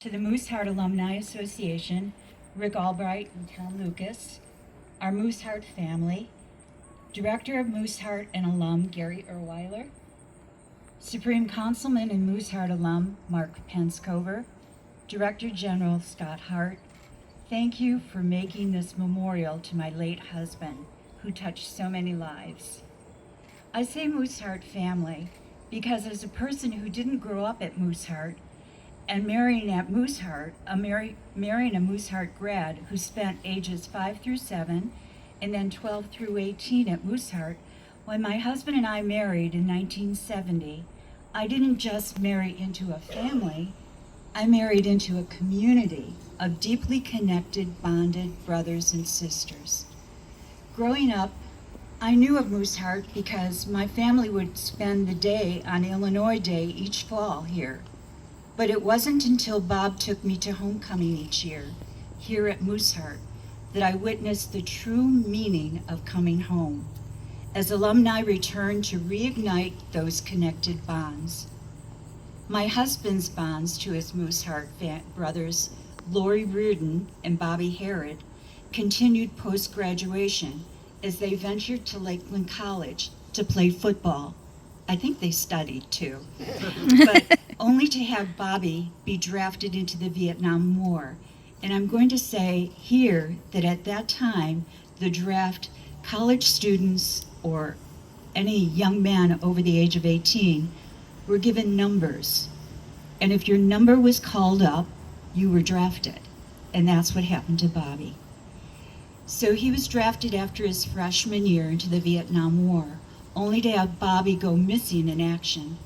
To the Mooseheart Alumni Association, Rick Albright and Tom Lucas, our Mooseheart family, Director of Mooseheart and alum Gary Erweiler, Supreme Councilman and Mooseheart alum Mark Penscover, Director General Scott Hart, thank you for making this memorial to my late husband, who touched so many lives. I say Mooseheart family because as a person who didn't grow up at Mooseheart, and marrying at Mooseheart, marrying a Mooseheart grad who spent ages 5 through 7 and then 12 through 18 at Mooseheart, when my husband and I married in 1970, I didn't just marry into a family, I married into a community of deeply connected, bonded brothers and sisters. Growing up, I knew of Mooseheart because my family would spend the day on Illinois Day each fall here. But it wasn't until Bob took me to homecoming each year, here at Mooseheart, that I witnessed the true meaning of coming home, as alumni returned to reignite those connected bonds. My husband's bonds to his Mooseheart brothers, Lori Reardon and Bobby Harrod, continued post-graduation as they ventured to Lakeland College to play football. I think they studied too, but only to have Bobby be drafted into the Vietnam War. And I'm going to say here that at that time, the draft, college students or any young man over the age of 18 were given numbers. And if your number was called up, you were drafted. And that's what happened to Bobby. So he was drafted after his freshman year into the Vietnam War, only to have Bobby go missing in action.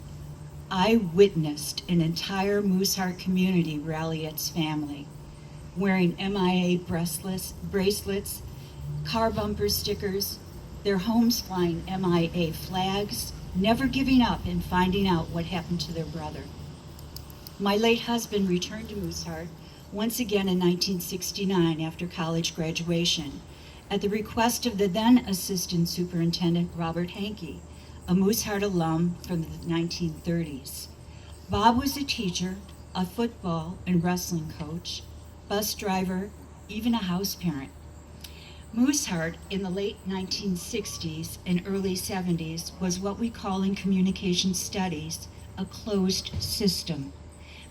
I witnessed an entire Mooseheart community rally its family, wearing MIA bracelets, car bumper stickers, their homes flying MIA flags, never giving up and finding out what happened to their brother. My late husband returned to Mooseheart once again in 1969 after college graduation, at the request of the then Assistant Superintendent Robert Hankey, a Mooseheart alum from the 1930s. Bob was a teacher, a football and wrestling coach, bus driver, even a house parent. Mooseheart in the late 1960s and early 70s was what we call in communication studies a closed system,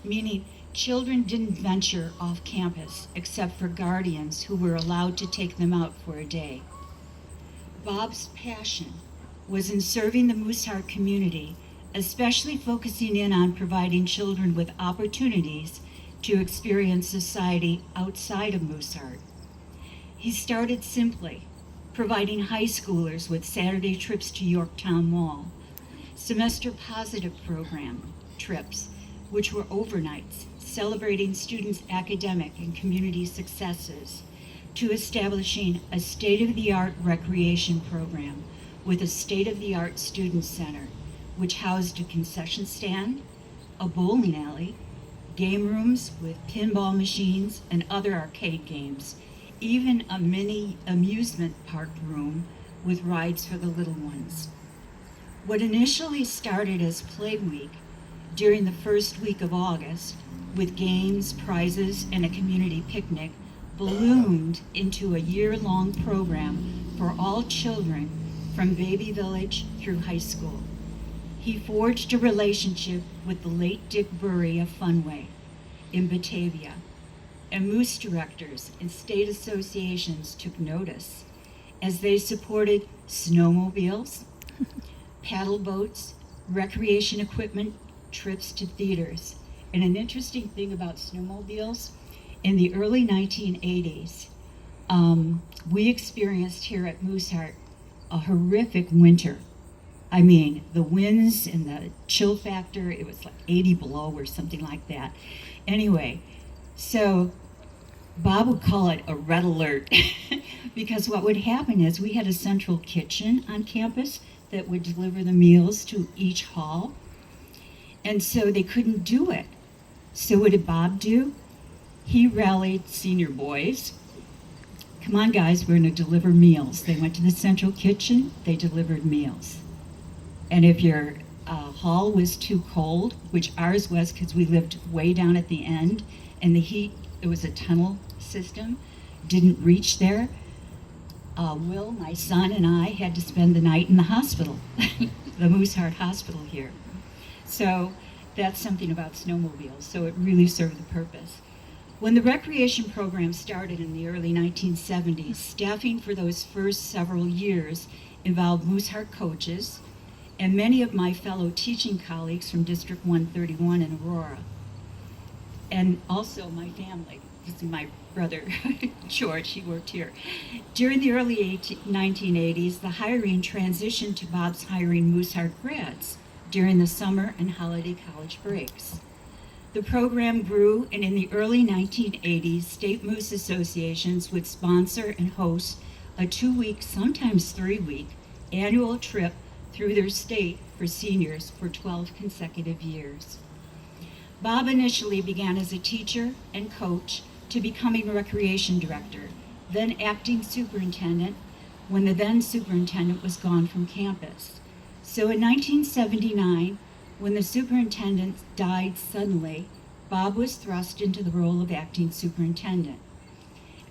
meaning children didn't venture off campus except for guardians who were allowed to take them out for a day. Bob's passion was in serving the Mooseheart community, especially focusing in on providing children with opportunities to experience society outside of Mooseheart. He started simply, providing high schoolers with Saturday trips to Yorktown Mall, semester positive program trips, which were overnights, celebrating students' academic and community successes, to establishing a state-of-the-art recreation program with a state-of-the-art student center, which housed a concession stand, a bowling alley, game rooms with pinball machines and other arcade games, even a mini amusement park room with rides for the little ones. What initially started as Play Week during the first week of August, with games, prizes, and a community picnic, ballooned into a year-long program for all children from baby village through high school. He forged a relationship with the late Dick Burry of Funway in Batavia, and Moose directors and state associations took notice as they supported snowmobiles, paddle boats, recreation equipment, trips to theaters. And an interesting thing about snowmobiles, in the early 1980s, we experienced here at Mooseheart a horrific winter. I mean, the winds and the chill factor, it was like 80 below or something like that. Anyway, so Bob would call it a red alert because what would happen is we had a central kitchen on campus that would deliver the meals to each hall. And so they couldn't do it. So what did Bob do? He rallied senior boys. Come on, guys, we're going to deliver meals. They went to the central kitchen, they delivered meals. And if your hall was too cold, which ours was because we lived way down at the end, and the heat, it was a tunnel system, didn't reach there. Will, my son, and I had to spend the night in the hospital, the Mooseheart Hospital here. So that's something about snowmobiles, so it really served the purpose. When the recreation program started in the early 1970s, staffing for those first several years involved Mooseheart coaches and many of my fellow teaching colleagues from District 131 in Aurora, and also my family. This is my brother, George, he worked here. During the early 1980s, the hiring transitioned to Bob's hiring Mooseheart grads during the summer and holiday college breaks. The program grew, and in the early 1980s, state moose associations would sponsor and host a 2-week, sometimes 3-week, annual trip through their state for seniors for 12 consecutive years. Bob initially began as a teacher and coach to becoming recreation director, then acting superintendent when the then superintendent was gone from campus. So in 1979, when the superintendent died suddenly, Bob was thrust into the role of acting superintendent.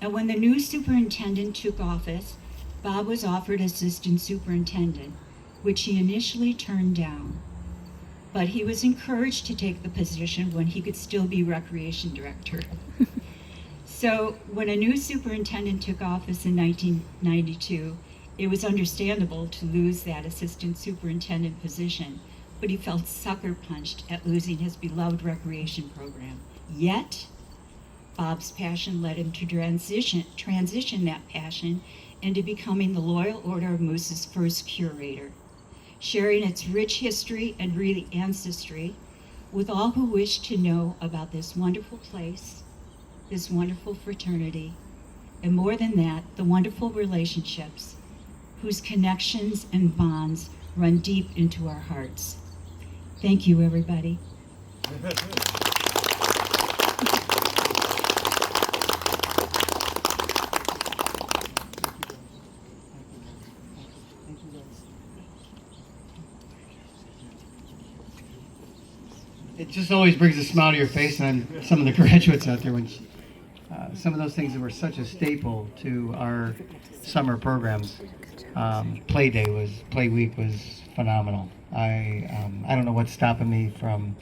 And when the new superintendent took office, Bob was offered assistant superintendent, which he initially turned down. But he was encouraged to take the position when he could still be recreation director. So when a new superintendent took office in 1992, it was understandable to lose that assistant superintendent position, but he felt sucker punched at losing his beloved recreation program. Yet, Bob's passion led him to transition that passion into becoming the Loyal Order of Moose's first curator, sharing its rich history and really ancestry with all who wish to know about this wonderful place, this wonderful fraternity, and more than that, the wonderful relationships whose connections and bonds run deep into our hearts. Thank you, everybody. It just always brings a smile to your face on some of the graduates out there when some of those things that were such a staple to our summer programs. Play week was phenomenal. I don't know what's stopping me from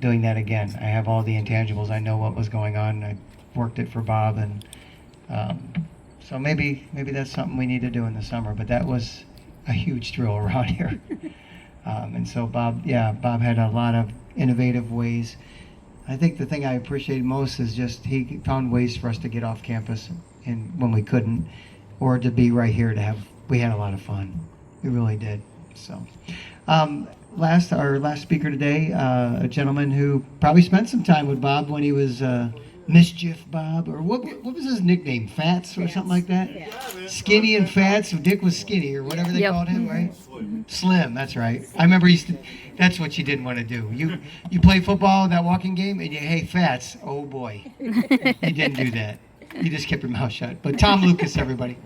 doing that again. I have all the intangibles. I know what was going on. I worked it for Bob, and so maybe that's something we need to do in the summer. But that was a huge thrill around here. And so Bob had a lot of innovative ways. I think the thing I appreciated most is just he found ways for us to get off campus and when we couldn't, or to be right here we had a lot of fun. We really did. So our last speaker today, a gentleman who probably spent some time with Bob when he was Mischief Bob, or what was his nickname? Fats or something like that? Yeah. Skinny and Fats. So Dick was skinny or whatever they called him, right? Slim, that's right. I remember that's what you didn't want to do. You play football in that walking game and hey, Fats, oh boy. You didn't do that. You just kept your mouth shut. But Tom Lucas, everybody.